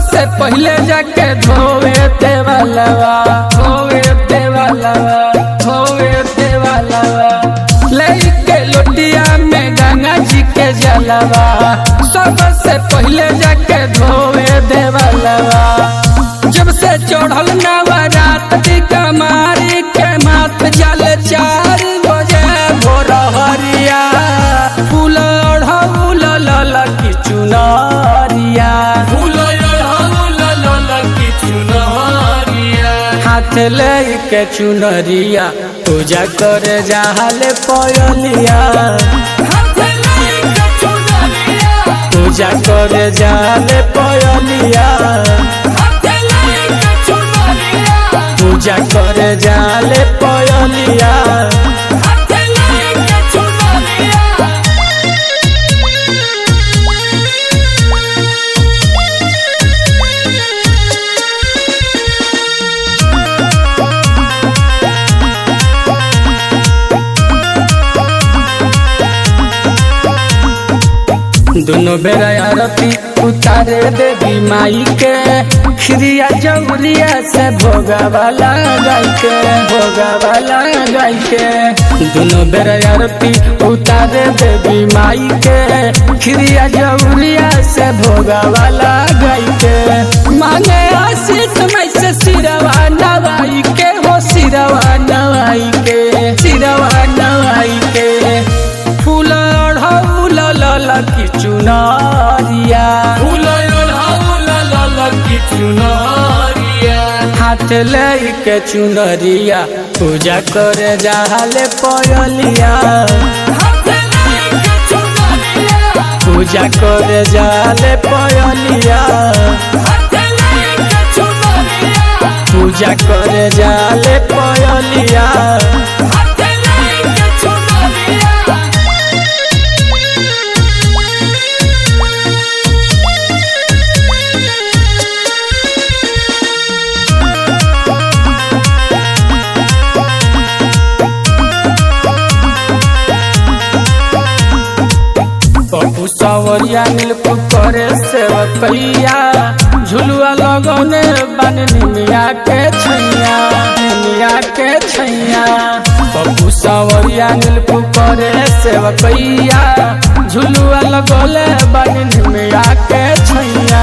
सबसे पहले जाके धोवे देवालवा, धोवे देवालवा, धोवे देवालवा। लेके लोटिया में गंगा जी के जलवा, सबसे पहले जाके धोवे देवालवा। जब से चढ़ल नवरात कमारी के माथ जल 4 बजे भोर हरिया, फूल ओढ़ौल ललकी चुनरिया, फूल ओढ़ौल ललकी चुनरिया। हाथ लेके चुनरिया पूजा करे जाहले पयलिया, पूजा करे जाले पयलिया, पूजा करे जाले पयलिया। दोनों बेरा आरती उतारे देवी माई के, खिरिया जौरिया से भोगा वाला गाय के, भोगा वाला गाय के। दोनों बेरा आरती उतारे देवी माई के, खिरिया जौरिया से भोगा वाला गाय के। मांगे आशीष में से सिरवा नवाई के, हो सिरवा नवाई के, सिरवा नवाई के। फूल ओढ़ौल ललकी चुनरिया, फूल ओढ़ौल ललकी चुनरिया। हाथ लेके चुनरिया पूजा करे जाहले पयलिया, पूजा करे जाले पयलिया, पूजा करे जाले पयलिया। पप्पू सावरिया नीलकू करे सेवकैया, झुलुआ लगौने बन निमिया के छैया, निमिया के छैया। पप्पू सावरिया नीलकू करे सेवकैया, झुलुआ लगौले बन निमिया के छैया।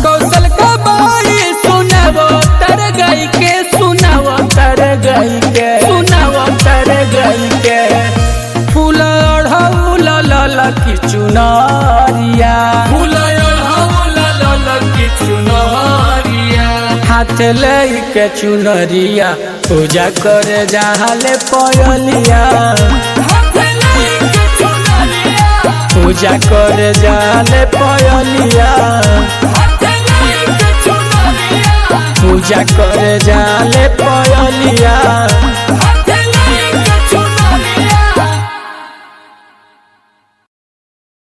कौशल का बाई सुनावो तर गई के, सुनावो तर गई के, सुनावो तर गई के। फूल ओढ़ौल ललकी चुनरिया, फूल ओढ़ौल ललकी चुनरिया। हाथ लेके चुनरिया पूजा करे जाहले पयलिया, पूजा करे जाले पयलिया, पूजा करे जाले पयलिया।